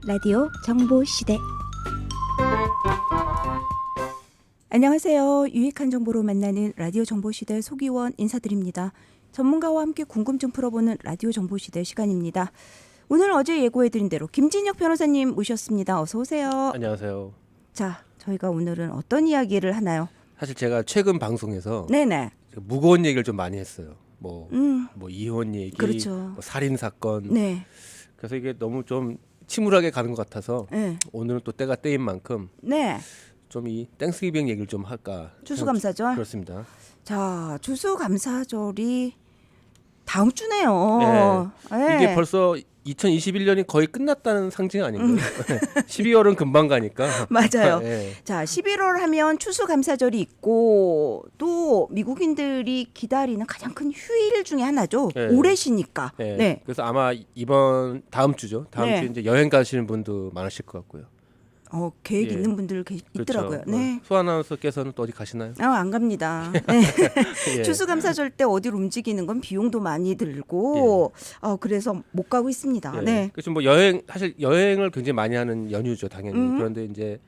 라디오 정보시대. 안녕하세요. 유익한 정보로 만나는 라디오 정보시대 소기원 인사드립니다. 전문가와 함께 궁금증 풀어보는 라디오 정보시대 시간입니다. 오늘 어제 예고해드린 대로 김진혁 변호사님 모셨습니다. 어서 오세요. 안녕하세요. 자, 저희가 오늘은 어떤 이야기를 하나요? 사실 제가 최근 방송에서 네네. 무거운 얘기를 좀 많이 했어요. 뭐 이혼 얘기, 그렇죠. 뭐 살인 사건. 네. 그래서 이게 너무 좀 침울하게 가는 것 같아서 네. 오늘은 또 때가 때인 만큼 네. 좀 이 땡스기빙 얘기를 좀 할까. 추수감사절. 그렇습니다. 자, 추수감사절이 다음 주네요. 네. 이게 벌써 2021년이 거의 끝났다는 상징 아닌가요? 12월은 금방 가니까. 맞아요. 네. 자, 11월 하면 추수감사절이 있고 또 미국인들이 기다리는 가장 큰 휴일 중에 하나죠. 네. 올해 쉬니까. 네. 네. 그래서 아마 다음 주죠. 다음 네. 주에 이제 여행 가시는 분도 많으실 것 같고요. 계획 예. 있는 분들 있더라고요. 그렇죠. 네. 수 아나운서께서는 또 어디 가시나요? 안 갑니다. 네. 예. 추수감사절 때 어디로 움직이는 건 비용도 많이 들고 그래서 못 가고 있습니다. 예. 네. 그래서 뭐 사실 여행을 굉장히 많이 하는 연휴죠, 당연히. 그런데 이제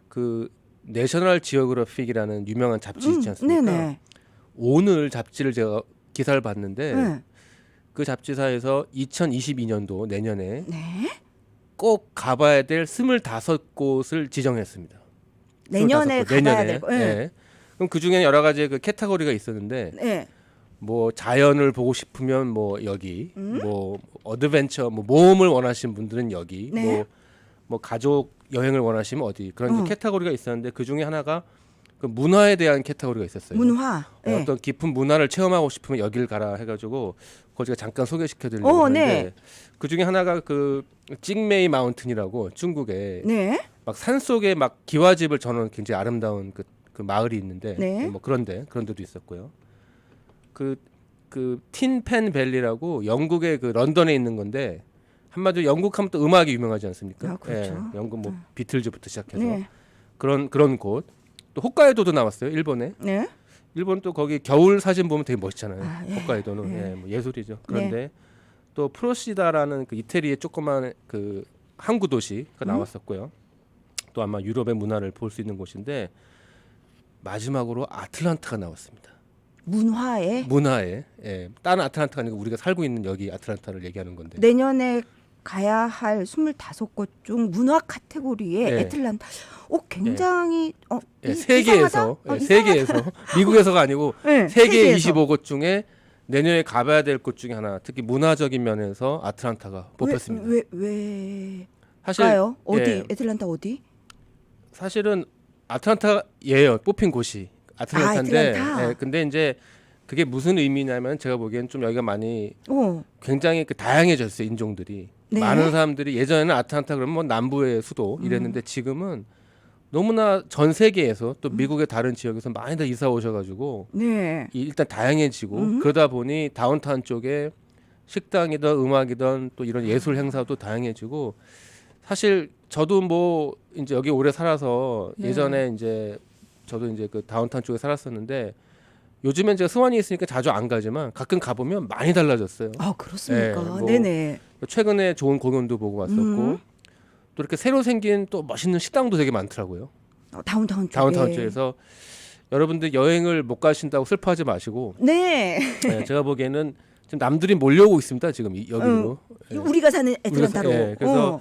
그 내셔널 지오그래픽이라는 유명한 잡지 있지 않습니까? 네네. 오늘 잡지를 제가 기사를 봤는데 네. 그 잡지사에서 2022년도 내년에 네. 꼭 가봐야 될 25곳을 지정했습니다. 내년에 25곳, 가봐야 내년에. 될 거. 네. 예. 그럼 그 중에 여러 가지 그 캐테고리가 있었는데 네. 뭐 자연을 보고 싶으면 뭐 여기, 뭐 어드벤처, 뭐 모험을 원하시는 분들은 여기, 네. 뭐 가족 여행을 원하시면 어디 그런 이제 캐테고리가 있었는데 그 중에 하나가 그 문화에 대한 캐테고리가 있었어요. 문화. 네. 어떤 깊은 문화를 체험하고 싶으면 여길 가라 해가지고 그걸 제가 잠깐 소개시켜드리려고 하는데 네. 그 중에 하나가 그 찡메이 마운틴이라고 중국에 네. 막 산속에 막 기와집을 저는 굉장히 아름다운 그 마을이 있는데 네. 뭐 그런 데도 있었고요. 그 틴펜 밸리라고 영국의 그 런던에 있는 건데 한마디로 영국 하면 또 음악이 유명하지 않습니까? 그렇죠. 예, 영국 뭐 비틀즈부터 시작해서 네. 그런 곳. 또 홋카이도도 나왔어요, 일본에. 네. 일본 또 거기 겨울 사진 보면 되게 멋있잖아요. 예. 홋카이도는 뭐 예술이죠. 그런데 또 프로시다라는 그 이태리의 조그만 그 항구 도시가 나왔었고요. 또 아마 유럽의 문화를 볼 수 있는 곳인데 마지막으로 아틀란타가 나왔습니다. 문화에 문화에 다른 아틀란타가 아니고 우리가 살고 있는 여기 아틀란타를 얘기하는 건데. 내년에 가야 할 25곳 중 문화 카테고리에 네. 애틀란타. 굉장히 세계에서 이상하다? 세계에서 미국에서가 아니고 네, 세계 세계에서. 25곳 중에 내년에 가봐야 될 곳 중에 하나, 특히 문화적인 면에서 아틀란타가 뽑혔습니다. 왜 사실 가요? 어디? 예, 애틀란타 어디? 사실은 아틀란타예요. 뽑힌 곳이 아틀란타인데. 아틀란타. 근데 이제 그게 무슨 의미냐면 제가 보기엔 좀 여기가 많이 어. 굉장히 그 다양해졌어요, 인종들이. 네. 많은 사람들이 예전에는 아틀란타 그러면 뭐 남부의 수도 이랬는데 지금은 너무나 전 세계에서 또 미국의 다른 지역에서 많이들 이사 오셔가지고 네. 일단 다양해지고 그러다 보니 다운타운 쪽에 식당이든 음악이든 또 이런 예술 행사도 다양해지고 사실 저도 뭐 이제 여기 오래 살아서 네. 예전에 이제 저도 이제 그 다운타운 쪽에 살았었는데 요즘엔 제가 승원이 있으니까 자주 안 가지만 가끔 가보면 많이 달라졌어요. 그렇습니까? 뭐 네네. 최근에 좋은 공연도 보고 왔었고 또 이렇게 새로 생긴 또 멋있는 식당도 되게 많더라고요. 다운타운 쪽에. 다운타운 쪽에서 여러분들 여행을 못 가신다고 슬퍼하지 마시고 네. 제가 보기에는 지금 남들이 몰려오고 있습니다. 지금 여기로. 우리가 사는 애틀란타로. 그래서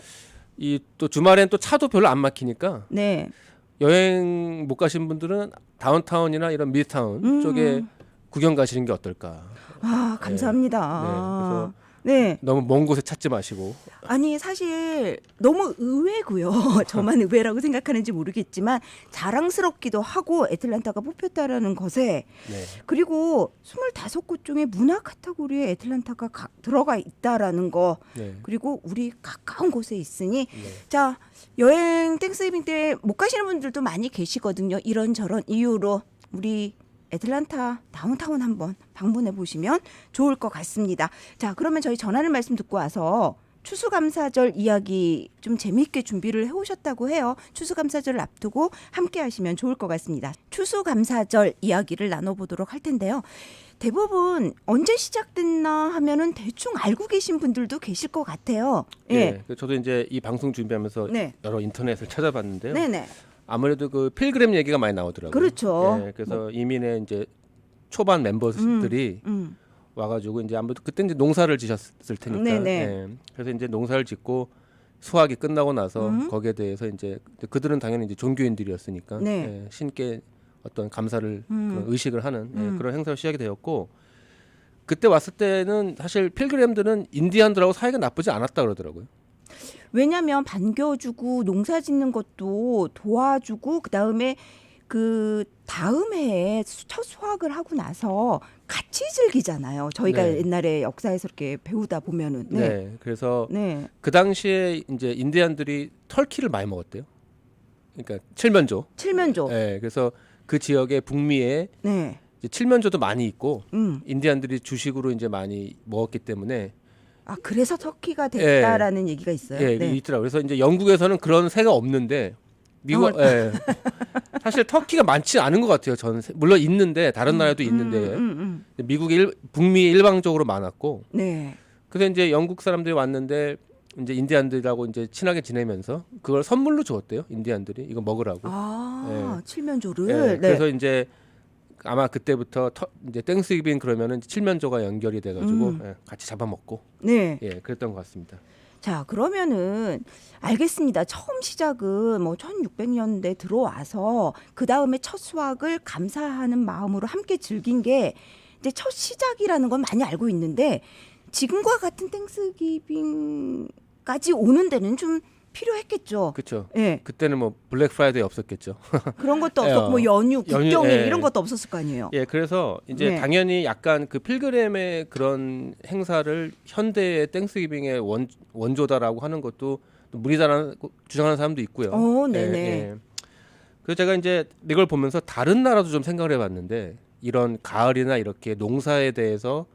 이 또 주말엔 또 차도 별로 안 막히니까 네. 여행 못 가신 분들은 다운타운이나 이런 미드타운 쪽에 구경 가시는 게 어떨까. 감사합니다. 그래서 네. 너무 먼 곳에 찾지 마시고. 아니 사실 너무 의외고요. 저만 의외라고 생각하는지 모르겠지만 자랑스럽기도 하고 애틀란타가 뽑혔다라는 것에 네. 그리고 25곳 중에 문화 카테고리에 애틀란타가 들어가 있다라는 거 네. 그리고 우리 가까운 곳에 있으니 네. 자 여행 땡스기빙 때 못 가시는 분들도 많이 계시거든요. 이런저런 이유로 우리 애틀란타 다운타운 한번 방문해 보시면 좋을 것 같습니다. 자, 그러면 저희 전하는 말씀 듣고 와서 추수감사절 이야기 좀 재미있게 준비를 해오셨다고 해요. 추수감사절을 앞두고 함께 하시면 좋을 것 같습니다. 추수감사절 이야기를 나눠보도록 할 텐데요. 대부분 언제 시작됐나 하면은 대충 알고 계신 분들도 계실 것 같아요. 예. 저도 이제 이 방송 준비하면서 네. 여러 인터넷을 찾아봤는데요. 네네. 아무래도 그 필그램 얘기가 많이 나오더라고요. 그렇죠. 예, 그래서 이민의 이제 초반 멤버들이 와가지고 이제 아무래도 그때 이제 농사를 지셨을 테니까. 네네. 예, 그래서 이제 농사를 짓고 수확이 끝나고 나서 거기에 대해서 이제 그들은 당연히 이제 종교인들이었으니까 네. 예, 신께 어떤 감사를 그런 의식을 하는 예, 그런 행사가 시작이 되었고 그때 왔을 때는 사실 필그램들은 인디안들하고 사이가 나쁘지 않았다 그러더라고요. 왜냐하면 반겨주고 농사 짓는 것도 도와주고 그다음에 그 다음 해에 첫 수확을 하고 나서 같이 즐기잖아요. 저희가 네. 옛날에 역사에서 이렇게 배우다 보면은 네. 그래서 네. 그 당시에 이제 인디안들이 터키를 많이 먹었대요. 그러니까 칠면조. 칠면조. 네. 그래서 그 지역의 북미에 네. 이제 칠면조도 많이 있고 인디안들이 주식으로 이제 많이 먹었기 때문에 아 그래서 터키가 됐다라는 얘기가 있어요. 예, 네. 있더라고요. 그래서 이제 영국에서는 그런 새가 없는데 미국 예. 사실 터키가 많지 않은 것 같아요. 저는 물론 있는데 다른 나라에도 있는데 미국이 북미 일방적으로 많았고 네. 그래서 이제 영국 사람들이 왔는데 이제 인디안들하고 이제 친하게 지내면서 그걸 선물로 주었대요. 인디안들이 이거 먹으라고. 아 칠면조를. 예, 네. 그래서 이제 아마 그때부터 이제 땡스기빙 그러면은 칠면조가 연결이 돼가지고 예, 같이 잡아먹고 네. 예, 그랬던 것 같습니다. 자 그러면은 알겠습니다. 처음 시작은 뭐 1600년대 들어와서 그 다음에 첫 수확을 감사하는 마음으로 함께 즐긴 게 이제 첫 시작이라는 건 많이 알고 있는데 지금과 같은 땡스기빙까지 오는 데는 좀 필요했겠죠. 그렇죠. 예. 그때는 뭐 블랙 프라이데이 없었겠죠. 그런 것도 없었고 뭐 연휴, 국경일 예. 이런 것도 없었을 거 아니에요. 예, 그래서 이제 네. 당연히 약간 그 필그램의 그런 행사를 현대의 땡스기빙의 원조다라고 하는 것도 무리다라는 주장하는 사람도 있고요. 네네. 그래서 제가 이제 이걸 보면서 다른 나라도 좀 생각을 해봤는데 이런 가을이나 이렇게 농사에 대해서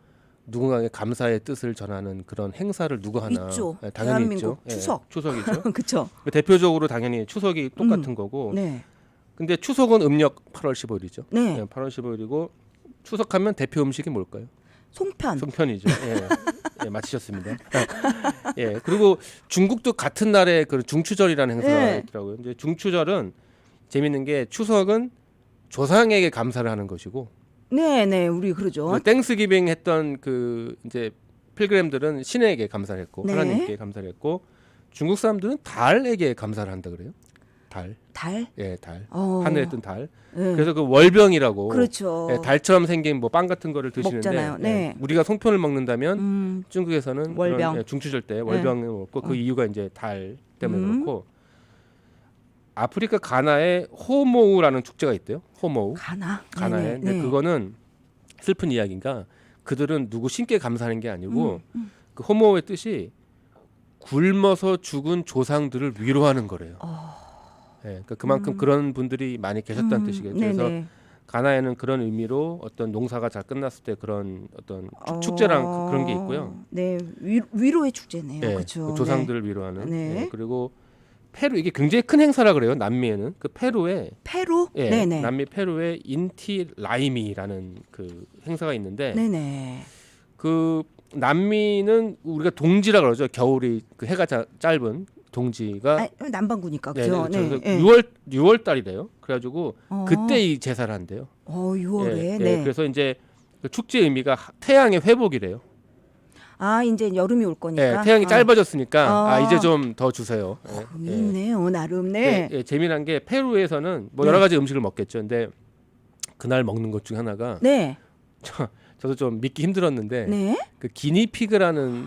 누군가에게 감사의 뜻을 전하는 그런 행사를 누가 하나 있죠. 예, 당연히 대한민국 있죠. 추석. 예, 추석이죠. 그렇죠. 대표적으로 당연히 추석이 똑같은 거고. 네. 근데 추석은 음력 8월 15일이죠. 네. 8월 15일이고 추석하면 대표 음식이 뭘까요? 송편. 송편이죠. 예. 예, 맞히셨습니다. 예. 그리고 중국도 같은 날에 그 중추절이라는 행사가 네. 있더라고요. 이제 중추절은 재밌는 게 추석은 조상에게 감사를 하는 것이고 네, 우리 그러죠. 땡스기빙 했던 그 이제 필그램들은 신에게 감사를 했고 네. 하나님께 감사를 했고 중국 사람들은 달에게 감사를 한다 그래요. 달. 달. 예, 달. 어. 하늘에 뜬 달. 네. 그래서 그 월병이라고 그렇죠. 예, 달처럼 생긴 뭐 빵 같은 거를 드시는데 먹잖아요. 네. 예, 우리가 송편을 먹는다면 중국에서는 월병. 그런, 예, 중추절 때 월병을 먹고 그 이유가 이제 달 때문에 그렇고 아프리카 가나에 호모우라는 축제가 있대요. 호모우. 가나에. 가나에. 근데 그거는 슬픈 이야기인가 그들은 누구 신께 감사하는 게 아니고 그 호모우의 뜻이 굶어서 죽은 조상들을 위로하는 거래요. 예, 그러니까 그만큼 그런 분들이 많이 계셨다는 뜻이겠죠. 그래서 가나에는 그런 의미로 어떤 농사가 잘 끝났을 때 그런 어떤 축제랑 그런 게 있고요. 네, 위로의 축제네요. 예, 그렇죠. 그 조상들을 위로하는. 네. 예, 그리고 페루 이게 굉장히 큰 행사라 그래요. 남미에는 그 페루에 페루? 예, 네네. 남미 페루에 인티 라이미라는 그 행사가 있는데 네네. 그 남미는 우리가 동지라 그러죠. 겨울이 그 해가 짧은 동지가 남반구니까 네, 그죠. 네, 네. 네. 6월 달이래요. 그래가지고 그때 이 제사를 한대요. 6월에. 예, 네. 그래서 이제 그 축제 의미가 태양의 회복이래요. 아 이제 여름이 올 거니까. 예, 태양이 짧아졌으니까 이제 좀 더 주세요. 예, 있네요, 나름. 네. 예, 재미난 게 페루에서는 뭐 여러 가지 음식을 먹겠죠. 근데 그날 먹는 것 중에 하나가 네. 저도 좀 믿기 힘들었는데 네. 그 기니피그라는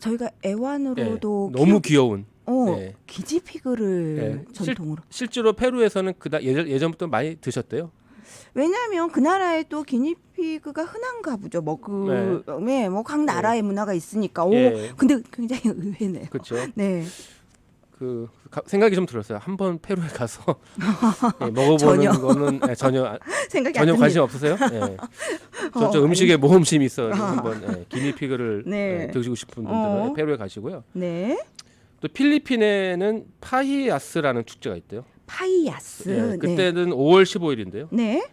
저희가 애완으로도 너무 귀여운 네. 기지피그를 전통으로. 실제로 페루에서는 예전부터 많이 드셨대요. 왜냐하면 그 나라에 또 기니피그가 흔한가 보죠. 뭐 각 나라의 문화가 있으니까. 예. 근데 굉장히 의외네요. 그렇죠. 네. 생각이 좀 들었어요. 한번 페루에 가서 예, 먹어보는 전혀. 거는 전혀 생각이 안 전혀 듭니다. 관심 없으세요? 예. 저 음식에 모험심이 있어요. 아. 한번 기니피그를 네. 드시고 싶은 분들은 어. 페루에 가시고요. 네. 또 필리핀에는 파히야스라는 축제가 있대요. 파이야스. 예, 그때는 5월 15일인데요. 네.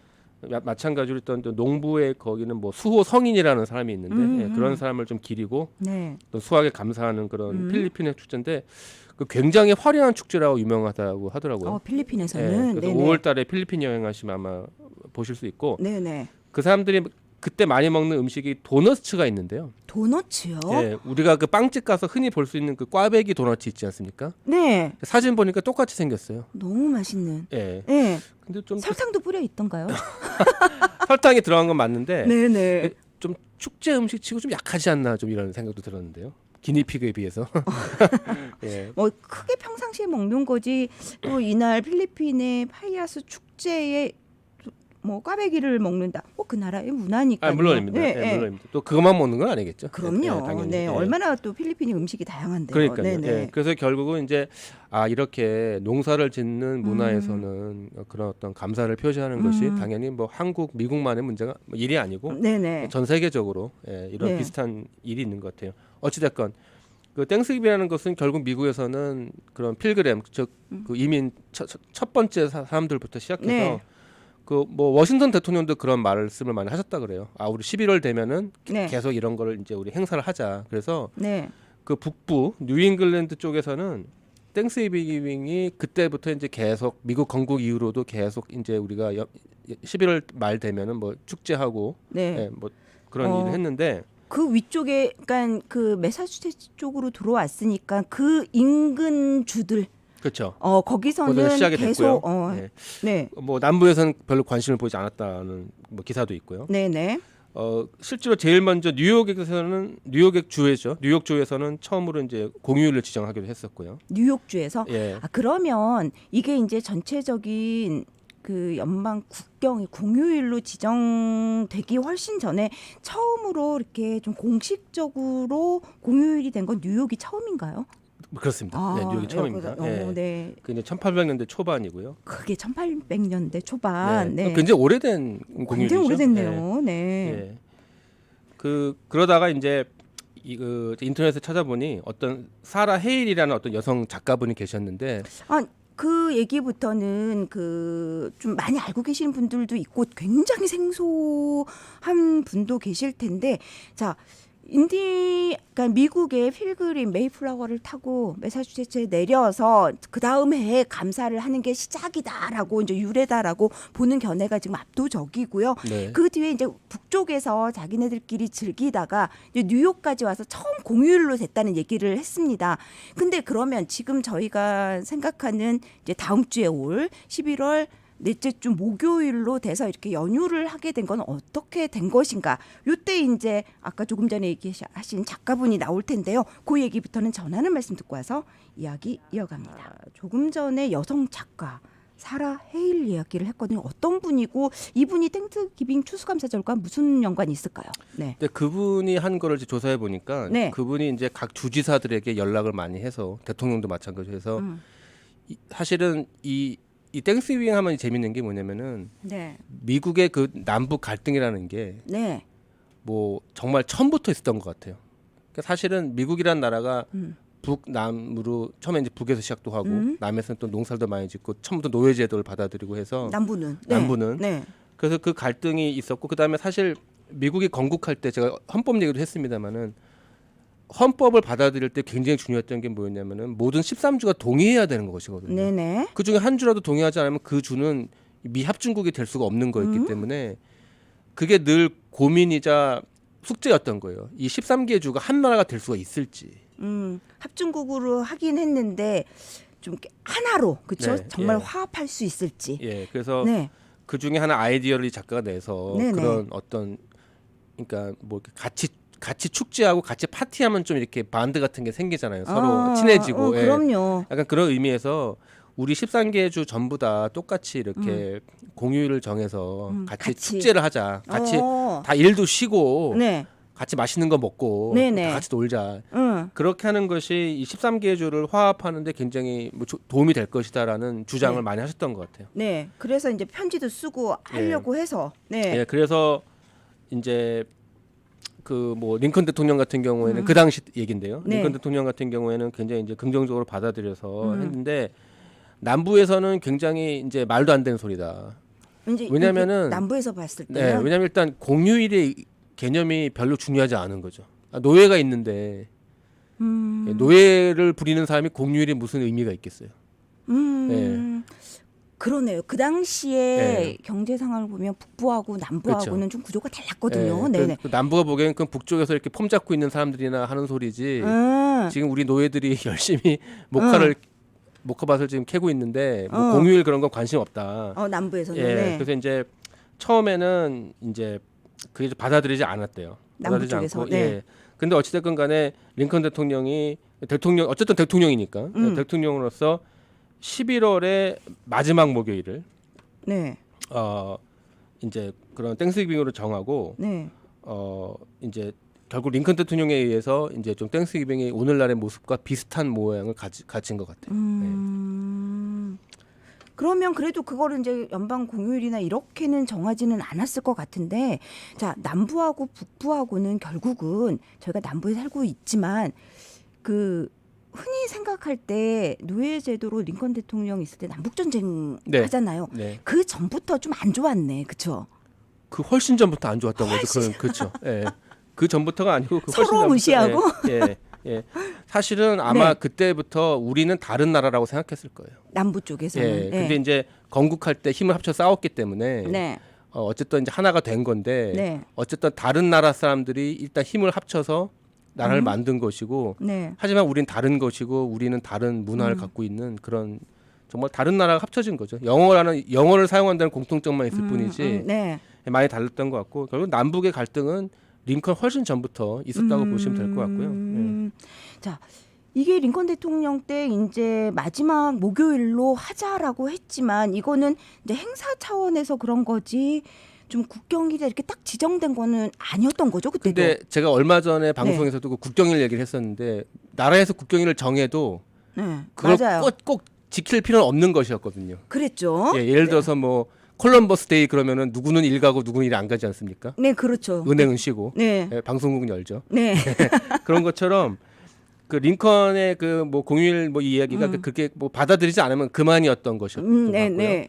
마찬가지로 또 농부의 거기는 뭐 수호 성인이라는 사람이 있는데 예, 그런 사람을 좀 기리고 네. 또 수확에 감사하는 그런 필리핀의 축제인데 그 굉장히 화려한 축제라고 유명하다고 하더라고요. 필리핀에서는 예, 그래서 네네. 5월달에 필리핀 여행하시면 아마 보실 수 있고 네네. 그 사람들이 그때 많이 먹는 음식이 도너츠가 있는데요. 도너츠요? 예, 우리가 그 빵집 가서 흔히 볼 수 있는 그 꽈배기 도너츠 있지 않습니까? 네. 사진 보니까 똑같이 생겼어요. 너무 맛있는. 예. 네. 근데 좀 설탕도 뿌려 있던가요? 설탕이 들어간 건 맞는데 네네. 좀 축제 음식치고 좀 약하지 않나 좀 이런 생각도 들었는데요. 기니피그에 비해서. 예. 뭐 크게 평상시에 먹는 거지 또 이날 필리핀의 파이야스 축제에 뭐 꽈배기를 먹는다. 그 나라의 문화니까요. 물론입니다. 네, 예, 네. 물론입니다. 또 그것만 먹는 건 아니겠죠. 그럼요. 예, 당연히. 네, 예. 얼마나 또 필리핀의 음식이 다양한데요. 그러니까요. 네네. 예, 그래서 결국은 이제 이렇게 농사를 짓는 문화에서는 그런 어떤 감사를 표시하는 것이 당연히 뭐 한국, 미국만의 문제가 일이 아니고 네네. 전 세계적으로 이런 네. 비슷한 일이 있는 것 같아요. 어찌됐건 그 땡스기빙이라는 것은 결국 미국에서는 그런 필그램, 즉 그 이민 첫 번째 사람들부터 시작해서 네. 그 뭐 워싱턴 대통령도 그런 말씀을 많이 하셨다 그래요. 우리 11월 되면은 네. 계속 이런 거를 이제 우리 행사를 하자. 그래서 네. 그 북부 뉴잉글랜드 쪽에서는 땡스기빙이 그때부터 이제 계속 미국 건국 이후로도 계속 이제 우리가 11월 말 되면은 뭐 축제하고 네. 뭐 그런 일을 했는데 그 위쪽에 그러니까 그 매사추세츠 쪽으로 들어왔으니까 그 인근 주들 그렇죠. 거기서는 거기서 시작이 계속 됐고요. 네. 네. 뭐 남부에서는 별로 관심을 보이지 않았다는 뭐 기사도 있고요. 네네. 실제로 제일 먼저 뉴욕에서는 뉴욕 주에서는 처음으로 이제 공휴일을 지정하기로 했었고요. 뉴욕주에서 예. 그러면 이게 이제 전체적인 그 연방 국경이 공휴일로 지정되기 훨씬 전에 처음으로 이렇게 좀 공식적으로 공휴일이 된 건 뉴욕이 처음인가요? 그렇습니다. 네, 뉴욕이 처음입니다. 네. 그 이제 1800년대 초반이고요. 그게 1800년대 초반. 네. 굉장히 오래된 공휴일이죠. 굉장히 오래됐네요. 네. 예. 그러다가 이제 인터넷에 찾아보니 어떤 사라 헤일이라는 어떤 여성 작가분이 계셨는데 그 얘기부터는 그 좀 많이 알고 계시는 분들도 있고 굉장히 생소한 분도 계실 텐데 자. 그러니까 미국의 필그림 메이플라워를 타고 매사추세츠에 내려서 그 다음 해에 감사를 하는 게 시작이다라고 이제 유래다라고 보는 견해가 지금 압도적이고요. 네. 그 뒤에 이제 북쪽에서 자기네들끼리 즐기다가 이제 뉴욕까지 와서 처음 공휴일로 됐다는 얘기를 했습니다. 근데 그러면 지금 저희가 생각하는 이제 다음 주에 올 11월 넷째 주 목요일로 돼서 이렇게 연휴를 하게 된 건 어떻게 된 것인가? 요때 이제 아까 조금 전에 얘기하신 작가분이 나올 텐데요. 그 얘기부터는 전하는 말씀 듣고 와서 이야기 이어갑니다. 조금 전에 여성 작가 사라 헤일 이야기를 했거든요. 어떤 분이고 이분이 땡스기빙 추수감사절과 무슨 연관이 있을까요? 네. 근데 그분이 한 거를 이제 조사해 보니까 네. 그분이 이제 각 주지사들에게 연락을 많이 해서 대통령도 마찬가지로 해서 사실은 이 땡스기빙 하면 재밌는 게 뭐냐면은 네. 미국의 그 남북 갈등이라는 게 네. 뭐 정말 처음부터 있었던 것 같아요. 그러니까 사실은 미국이라는 나라가 북남으로 처음에 이제 북에서 시작도 하고 남에서는 또 농사도 많이 짓고 처음부터 노예제도를 받아들이고 해서 남부는 네. 그래서 그 갈등이 있었고 그다음에 사실 미국이 건국할 때 제가 헌법 얘기도 했습니다마는 헌법을 받아들일 때 굉장히 중요했던 게 뭐였냐면은 모든 13주가 동의해야 되는 것이거든요. 네네. 그 중에 한 주라도 동의하지 않으면 그 주는 미합중국이 될 수가 없는 거였기 때문에 그게 늘 고민이자 숙제였던 거예요. 이 13개의 주가 한 나라가 될 수가 있을지. 합중국으로 하긴 했는데 좀 하나로 그렇죠? 네, 정말 예. 화합할 수 있을지. 예, 그래서 네. 그 중에 하나 아이디어를 이 작가가 내서 네네. 그런 어떤 그러니까 뭐 이렇게 같이 축제하고 같이 파티하면 좀 이렇게 반드 같은 게 생기잖아요. 서로 친해지고. 예. 그럼요. 약간 그런 의미에서 우리 13개 주 전부 다 똑같이 이렇게 공휴일을 정해서 같이 축제를 하자. 같이 다 일도 쉬고 네. 같이 맛있는 거 먹고 네네. 다 같이 놀자. 응. 그렇게 하는 것이 이 13개의 주를 화합하는데 굉장히 뭐 도움이 될 것이다라는 주장을 네. 많이 하셨던 것 같아요. 네. 그래서 이제 편지도 쓰고 하려고 해서 네. 예, 그래서 이제 그 뭐 링컨 대통령 같은 경우에는 그 당시 얘긴데요. 네. 링컨 대통령 같은 경우에는 굉장히 이제 긍정적으로 받아들여서 했는데 남부에서는 굉장히 이제 말도 안 되는 소리다. 이제 왜냐면은 이게 남부에서 봤을 네, 때는 왜냐면 일단 공휴일의 개념이 별로 중요하지 않은 거죠. 노예가 있는데 노예를 부리는 사람이 공휴일에 무슨 의미가 있겠어요? 그러네요. 그 당시에 경제 상황을 보면 북부하고 남부하고는 그렇죠. 좀 구조가 달랐거든요. 네네. 그 남부가 보기에는 그 북쪽에서 이렇게 폼 잡고 있는 사람들이나 하는 소리지. 지금 우리 노예들이 열심히 모카밭을 지금 캐고 있는데 뭐 공휴일 그런 건 관심 없다. 남부에서는 예, 네. 그래서 이제 처음에는 이제 그게 받아들이지 않았대요. 남부 받아들이지 쪽에서, 않고, 네. 예. 근데 어찌됐건 간에 링컨 대통령이 어쨌든 대통령이니까 대통령으로서 11월의 마지막 목요일을 네. 이제 그런 땡스기빙으로 정하고 네. 이제 결국 링컨 대통령에 의해서 이제 좀 땡스기빙이 오늘날의 모습과 비슷한 모양을 가진 것 같아요. 그러면 그래도 그거를 이제 연방 공휴일이나 이렇게는 정하지는 않았을 것 같은데, 자 남부하고 북부하고는 결국은 저희가 남부에 살고 있지만 그 흔히 생각할 때 노예 제도로 링컨 대통령 있을 때 남북 전쟁 네. 하잖아요. 네. 그 전부터 좀 안 좋았네, 그렇죠? 그 훨씬 전부터 안 좋았던 거죠. 그렇죠. 예. 그 전부터가 아니고 그 훨씬 서로 전부터, 무시하고? 예. 사실은 아마 네. 그때부터 우리는 다른 나라라고 생각했을 거예요. 남부 쪽에서는. 예. 근데 이제 건국할 때 힘을 합쳐 싸웠기 때문에 네. 어쨌든 이제 하나가 된 건데 네. 어쨌든 다른 나라 사람들이 일단 힘을 합쳐서 나라를 만든 것이고 네. 하지만 우린 다른 것이고 우리는 다른 문화를 갖고 있는 그런 정말 다른 나라가 합쳐진 거죠. 영어를 사용한다는 공통점만 있을 뿐이지 네. 많이 달랐던 것 같고 결국 남북의 갈등은 링컨 훨씬 전부터 있었다고 보시면 될 것 같고요. 예. 자, 이게 링컨 대통령 때 이제 마지막 목요일로 하자라고 했지만 이거는 이제 행사 차원에서 그런 거지 좀 국경일에 이렇게 딱 지정된 거는 아니었던 거죠, 그때도. 근데 제가 얼마 전에 방송에서도 그 국경일 얘기를 했었는데 나라에서 국경일을 정해도 네, 그걸 맞아요. 꼭 지킬 필요는 없는 것이었거든요. 그랬죠. 예를 들어서 뭐 콜럼버스 데이 그러면은 누구는 일 가고 누구는 일 안 가지 않습니까? 네, 그렇죠. 은행은 쉬고 네. 방송국은 열죠. 네. 그런 것처럼 그 링컨의 그 뭐 공휴일 뭐 이 이야기가 그렇게 뭐 받아들이지 않으면 그만이었던 것이었던 것 네, 같고요. 네.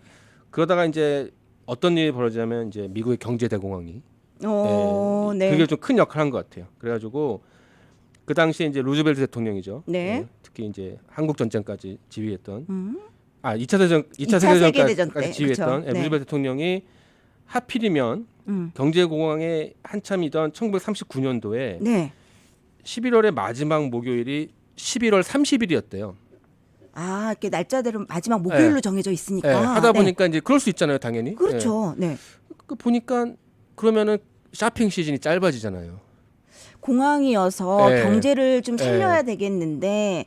그러다가 이제 어떤 일이 벌어지냐면 이제 미국의 경제 대공황이 네. 그게 좀 큰 역할을 한 것 같아요. 그래가지고 그 당시에 이제 루즈벨트 대통령이죠. 네. 특히 이제 한국 전쟁까지 지휘했던 2차 이차 세계대전까지 세계대전 때, 지휘했던 그렇죠. 네. 루즈벨트 대통령이 하필이면 경제 공황에 한참이던 1939년도에 네. 11월의 마지막 목요일이 11월 30일이었대요. 아, 이렇게 날짜대로 마지막 목요일로 정해져 있으니까. 하다 네. 보니까 이제 그럴 수 있잖아요, 당연히. 그렇죠. 네. 그 보니까 그러면은 쇼핑 시즌이 짧아지잖아요. 공항이어서 네. 경제를 좀 살려야 되겠는데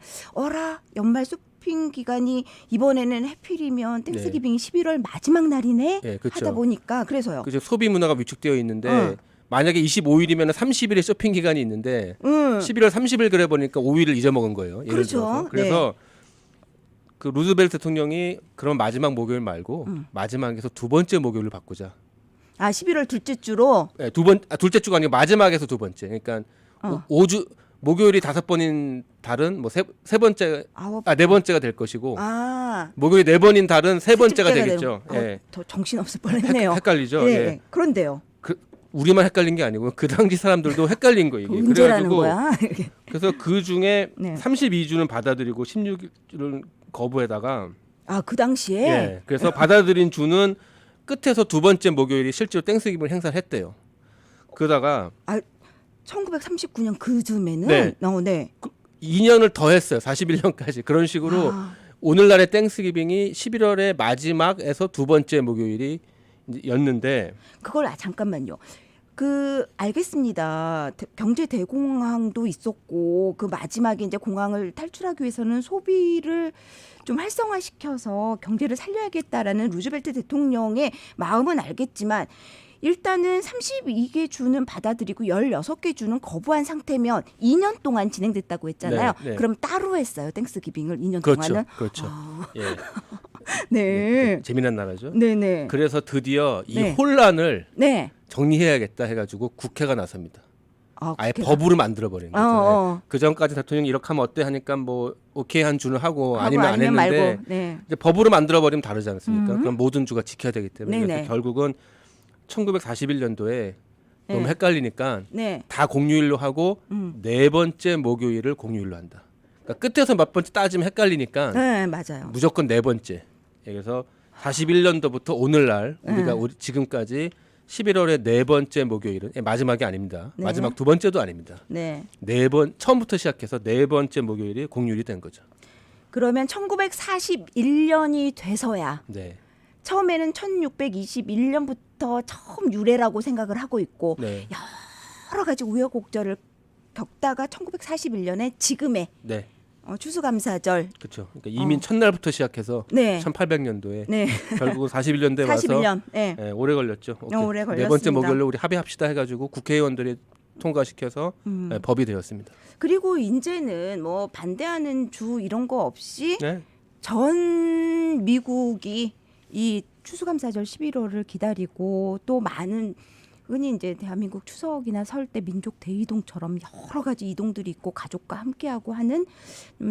연말 쇼핑 기간이 이번에는 해필이면 땡스기빙이 11월 마지막 날이네 그렇죠. 하다 보니까 그래서요. 그죠, 소비 문화가 위축되어 있는데 만약에 25일이면 30일의 쇼핑 기간이 있는데 11월 30일 그래 보니까 5일을 잊어먹은 거예요. 예를 그렇죠. 들어서. 그래서 그 루즈벨트 대통령이 그런 마지막 목요일 말고 마지막에서 두 번째 목요일을 바꾸자. 11월 둘째 주로. 네, 둘째 주가 아니고 마지막에서 두 번째. 그러니까 5주 목요일이 5번인 달은 뭐 세 번째 네 번째가 될 것이고 목요일이 4번인 달은 세 번째가 되겠죠. 더 정신 없을 뻔했네요. 헷갈리죠. 네. 그런데요. 우리만 헷갈린 게 아니고 그 당시 사람들도 헷갈린 거 이게. 문제라는 거야. 그래서 그 중에 네. 32주는 받아들이고 16주는 거부에다가 그 당시에. 그래서 받아들인 주는 끝에서 두 번째 목요일이 실제로 땡스기빙을 행사를 했대요. 그러다가 1939년 그 즈음에는 네. 2년을 더 했어요. 41년까지. 그런 식으로 오늘날의 땡스기빙이 11월의 마지막에서 두 번째 목요일이 였는데 그걸 잠깐만요. 알겠습니다. 경제 대공황도 있었고 그 마지막에 이제 공황을 탈출하기 위해서는 소비를 좀 활성화시켜서 경제를 살려야겠다라는 루즈벨트 대통령의 마음은 알겠지만 일단은 32개 주는 받아들이고 16개 주는 거부한 상태면 2년 동안 진행됐다고 했잖아요. 네, 네. 그럼 따로 했어요. 땡스기빙을 2년 그렇죠, 동안은. 그렇죠. 아, 예, 네. 재미난 나라죠. 네네. 그래서 드디어 이 네. 혼란을 네. 정리해야겠다 해가지고 국회가 나섭니다. 아예 국회가. 법으로 만들어 버린 거죠. 어. 그 전까지 대통령이 이렇게 하면 어때 하니까 뭐 오케이 한 주는 하고 하고 아니면 안 했는데 말고. 네. 이제 법으로 만들어 버리면 다르지 않습니까? 음. 그럼 모든 주가 지켜야 되기 때문에 네네. 그래서 결국은 1941년도에 너무 네. 헷갈리니까 네. 다 공휴일로 하고 네 번째 목요일을 공휴일로 한다. 그러니까 끝에서 몇 번째 따지면 헷갈리니까 네, 맞아요. 무조건 네 번째. 그래서 41년도부터 오늘날 우리가 네. 지금까지 11월의 네 번째 목요일은 마지막이 아닙니다. 네. 마지막 두 번째도 아닙니다. 네. 처음부터 시작해서 네 번째 목요일이 공휴일이 된 거죠. 그러면 1941년이 돼서야 네. 처음에는 1621년부터 처음 유래라고 생각을 하고 있고 네. 여러 가지 우여곡절을 겪다가 1941년에 지금의 네. 추수감사절. 그렇죠. 그러니까 이민 첫날부터 시작해서 네. 1800년도에 네. 결국은 41년도에 와서 41년. 네. 오래 걸렸죠. 오래 네 걸렸습니다. 번째 목요일로 우리 합의합시다 해가지고 국회의원들이 통과시켜서 법이 되었습니다. 그리고 이제는 뭐 반대하는 주 이런 거 없이 네. 전 미국이 이 추수감사절 11월을 기다리고 또 많은 흔히 이제 대한민국 추석이나 설 때 민족 대이동처럼 여러 가지 이동들이 있고 가족과 함께하고 하는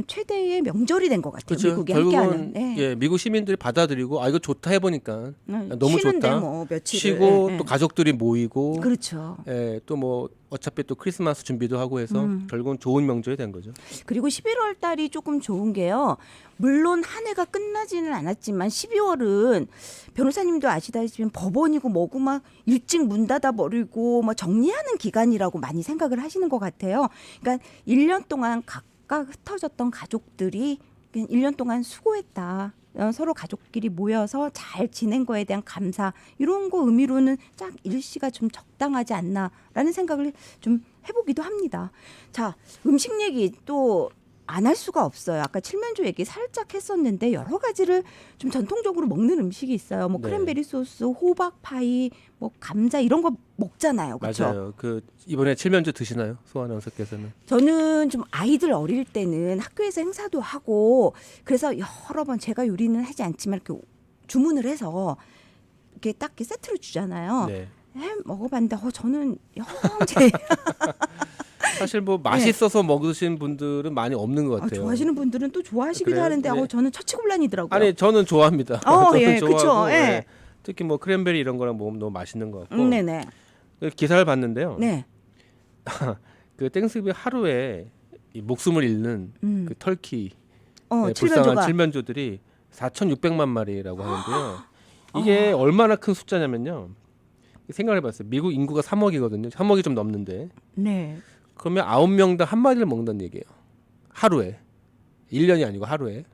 최대의 명절이 된 것 같아요. 그렇죠. 미국이 결국은 함께하는. 네. 예, 미국 시민들이 받아들이고 이거 좋다 해보니까 너무 쉬는데 좋다. 뭐 며칠을. 쉬고 예, 예. 또 가족들이 모이고 그렇죠. 또 뭐 어차피 또 크리스마스 준비도 하고 해서 결국은 좋은 명절이 된 거죠. 그리고 11월 달이 조금 좋은 게요. 물론 한 해가 끝나지는 않았지만 12월은 변호사님도 아시다시피 법원이고 뭐고 막 일찍 문 닫아 버리고 뭐 정리하는 기간이라고 많이 생각을 하시는 것 같아요. 그러니까 1년 동안 각각 흩어졌던 가족들이 그냥 1년 동안 수고했다. 서로 가족끼리 모여서 잘 지낸 거에 대한 감사 이런 거 의미로는 딱 일시가 좀 적당하지 않나라는 생각을 좀 해보기도 합니다. 자, 음식 얘기 또 안 할 수가 없어요. 아까 칠면조 얘기 살짝 했었는데 여러 가지를 좀 전통적으로 먹는 음식이 있어요. 뭐 네. 크랜베리 소스, 호박 파이, 뭐 감자 이런 거 먹잖아요. 그렇죠? 맞아요. 그 이번에 칠면조 드시나요, 소 아나운서께서는? 저는 좀 아이들 어릴 때는 학교에서 행사도 하고 그래서 여러 번 제가 요리는 하지 않지만 이렇게 주문을 해서 이렇게 딱 이렇게 세트로 주잖아요. 네. 먹어봤는데 저는 영제 사실 뭐 맛있어서 먹으신 분들은 많이 없는 것 같아요. 좋아하시는 분들은 또 좋아하시기도 그래요? 하는데 네. 저는 처치곤란이더라고요. 아니 저는 좋아합니다. 저는 예, 좋아하고, 그쵸, 예. 예. 특히 뭐 크랜베리 이런 거랑 먹으면 너무 맛있는 것 같고. 네네. 기사를 봤는데요. 네. 그 땡스기빙 하루에 이 목숨을 잃는 그 터키 불쌍한 칠면조가. 칠면조들이 4,600만 마리라고 하는데요. 이게 얼마나 큰 숫자냐면요. 생각을 해봤어요. 미국 인구가 3억이거든요. 3억이 좀 넘는데. 네. 그러면 9명당 한 마리를 먹는다는 얘기예요. 하루에. 1년이 아니고 하루에.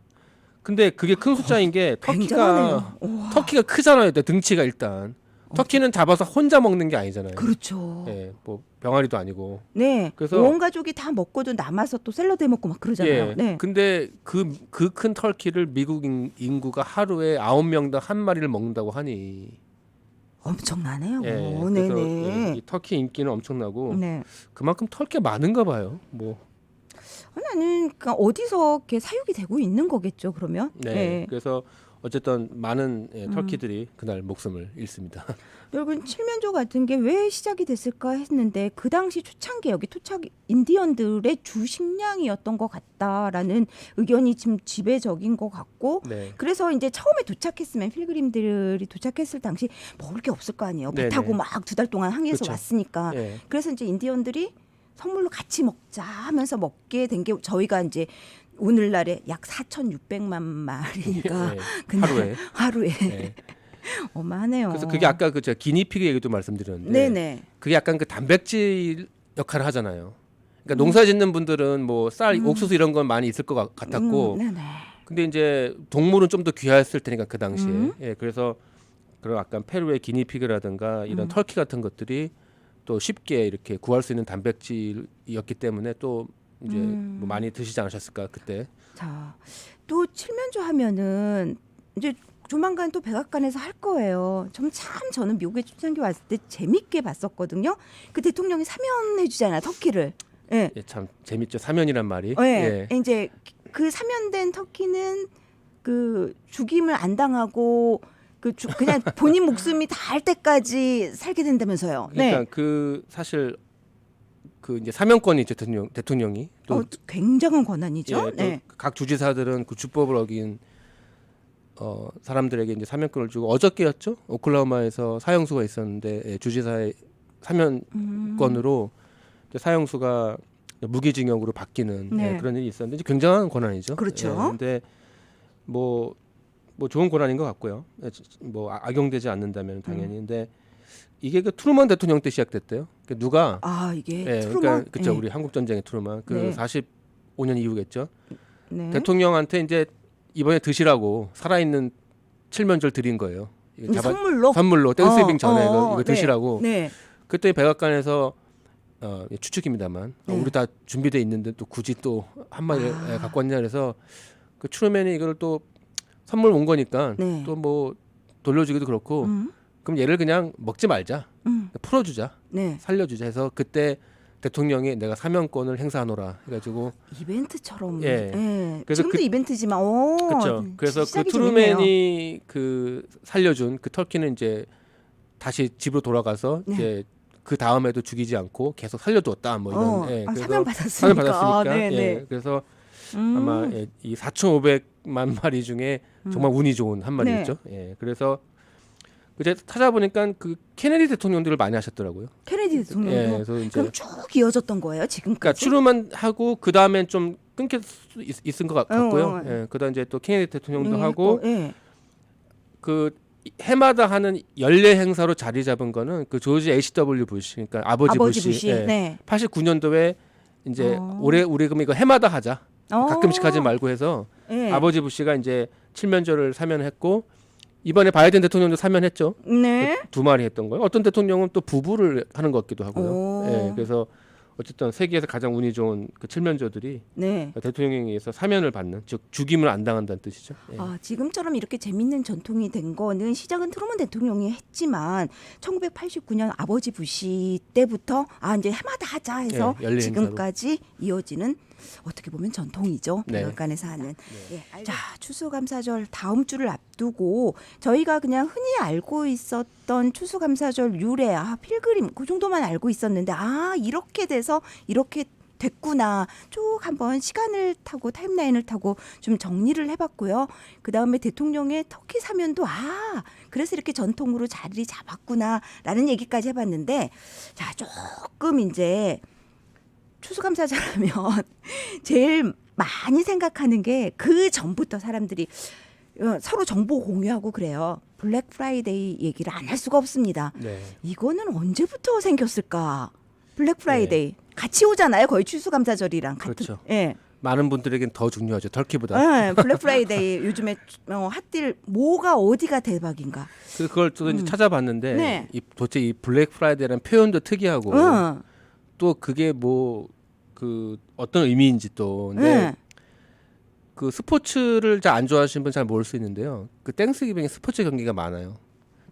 근데 그게 큰 숫자인 게 터키가 크잖아요. 등치가 일단. 터키는 잡아서 혼자 먹는 게 아니잖아요. 그렇죠. 예, 뭐 병아리도 아니고. 네. 그래서 온 가족이 다 먹고도 남아서 또 샐러드 해 먹고 막 그러잖아요. 예. 네. 근데 그 큰 터키를 미국 인구가 하루에 9명당 한 마리를 먹는다고 하니. 엄청나네요. 예, 그래서 네네. 이 터키 인기는 엄청나고 네. 그만큼 터키가 많은가 봐요. 뭐. 나는 그러니까 어디서 이렇게 사육이 되고 있는 거겠죠. 그러면. 네. 그래서 어쨌든 많은 터키들이 그날 목숨을 잃습니다. 여러분 칠면조 같은 게 왜 시작이 됐을까 했는데 그 당시 초창기 여기 토착 인디언들의 주 식량이었던 것 같다라는 의견이 지금 지배적인 것 같고 네. 그래서 이제 처음에 도착했으면 필그림들이 도착했을 당시 먹을 게 없을 거 아니에요. 배 네네. 타고 막 2달 동안 항해해서 그쵸. 왔으니까 예. 그래서 이제 인디언들이 선물로 같이 먹자 하면서 먹게 된 게 저희가 이제 오늘날에 약 4,600만 마리가 예. 그날 하루에 예. 어마하네요. 그래서 그게 아까 그 제가 기니피그 얘기도 말씀드렸는데 네네. 그게 약간 그 단백질 역할을 하잖아요. 그러니까 농사 짓는 분들은 뭐 쌀, 옥수수 이런 건 많이 있을 것 같았고 네네. 근데 이제 동물은 좀 더 귀했을 테니까 그 당시에 예, 그래서 그런 약간 페루의 기니피그라든가 이런 터키 같은 것들이 또 쉽게 이렇게 구할 수 있는 단백질이었기 때문에 또 이제 뭐 많이 드시지 않으셨을까 그때. 자, 또 칠면조 하면은 이제 조만간 또 백악관에서 할 거예요. 저는 미국에 출장기 왔을 때 재밌게 봤었거든요. 그 대통령이 사면해 주잖아요, 터키를. 예. 예, 참 재밌죠. 사면이란 말이. 예. 이제 그 사면된 터키는 그 죽임을 안 당하고 그냥 본인 목숨이 닿을 때까지 살게 된다면서요. 그러니까 네. 그 사실 그 이제 사면권이 대통령이 또 굉장한 권한이죠. 예, 네. 각 주지사들은 그 주법을 어긴 사람들에게 이제 사면권을 주고 어저께였죠. 오클라호마에서 사형수가 있었는데 예, 주지사의 사면권으로 이제 사형수가 무기징역으로 바뀌는 네. 예, 그런 일이 있었는데 이제 굉장한 권한이죠. 그렇죠. 예, 근데 뭐 좋은 권한인 것 같고요. 예, 뭐 악용되지 않는다면 당연히. 근데 이게 그 트루먼 대통령 때 시작됐대요. 그러니까 누가 이게 예, 트루먼. 그러니까 그쵸, 네. 우리 한국 전쟁의 트루먼 그 네. 45년 이후겠죠. 네. 대통령한테 이제 이번에 드시라고 살아있는 칠면조를 드린 거예요. 이거 선물로 땡스기빙 전에 이거 드시라고. 네. 그때 백악관에서 추측입니다만 네. 우리 다 준비돼 있는데 또 굳이 또 한마디 갖고 왔냐 그래서 그 트루맨이 이걸 또 선물 온 거니까 네. 또 뭐 돌려주기도 그렇고 그럼 얘를 그냥 먹지 말자, 풀어주자, 네. 살려주자 해서 그때 대통령이 내가 사면권을 행사하노라 해가지고 이벤트처럼. 예. 예. 그래서 지금도 이벤트지만. 그렇죠. 그래서 그 시작이 재밌네요. 트루맨이 그 살려준 그 터키는 이제 다시 집으로 돌아가서 네. 이제 그 다음에도 죽이지 않고 계속 살려두었다 뭐 이런. 예. 그래서 사면 받았으니까. 사면 받았으니까. 네, 예. 네. 그래서 아마 이 4,500만 마리 중에 정말 운이 좋은 한 마리였죠. 예. 그래서 이제 찾아보니까 그 케네디 대통령들을 많이 하셨더라고요. 케네디 대통령도. 예. 그래서 이제 그럼 쭉 이어졌던 거예요, 그러니까 지금까지? 추루만 하고 그 다음엔 좀 끊길 수 있은 것 같고요. 예. 그다음 이제 또 케네디 대통령도 하고 예. 그 해마다 하는 연례 행사로 자리 잡은 거는 그 조지 H.W. 부시, 그러니까 아버지 부시. 예. 네. 89년도에 이제 올해 우리 그럼 이거 해마다 하자. 가끔씩 하지 말고 해서 예. 아버지 부시가 이제 칠면조를 사면했고 이번에 바이든 대통령도 사면했죠. 네. 두 마리 했던 거예요. 어떤 대통령은 또 부부를 하는 것 같기도 하고요. 오. 예. 그래서 어쨌든 세계에서 가장 운이 좋은 그 칠면조들이 네. 대통령에 의해서 사면을 받는, 즉 죽임을 안 당한다는 뜻이죠. 예. 지금처럼 이렇게 재밌는 전통이 된 거는 시작은 트루먼 대통령이 했지만 1989년 아버지 부시 때부터 이제 해마다 하자 해서 예, 연례 지금까지 이어지는 어떻게 보면 전통이죠. 네. 백악관에서 하는. 자, 추수감사절 다음 주를 앞두고 저희가 그냥 흔히 알고 있었던 추수감사절 유래, 필그림 그 정도만 알고 있었는데 이렇게 돼서 이렇게 됐구나. 쭉 한번 시간을 타고 타임라인을 타고 좀 정리를 해봤고요. 그 다음에 대통령의 터키 사면도 그래서 이렇게 전통으로 자리 잡았구나라는 얘기까지 해봤는데, 자 조금 이제 추수감사절하면 제일 많이 생각하는 게 그 전부터 사람들이 서로 정보 공유하고 그래요. 블랙 프라이데이 얘기를 안 할 수가 없습니다. 네. 이거는 언제부터 생겼을까? 블랙 프라이데이 같이 오잖아요. 거의 추수감사절이랑 같은. 그렇죠. 예. 많은 분들에겐 더 중요하죠. 터키보다. 예, 블랙 프라이데이 요즘에 핫딜 뭐가 어디가 대박인가? 그걸 또 이제 찾아봤는데 네. 도대체 이 블랙 프라이데이라는 표현도 특이하고 또 그게 뭐 그 어떤 의미인지 또 근데 그 스포츠를 잘 안 좋아하시는 분 잘 모를 수 있는데요. 그 땡스기빙에 스포츠 경기가 많아요.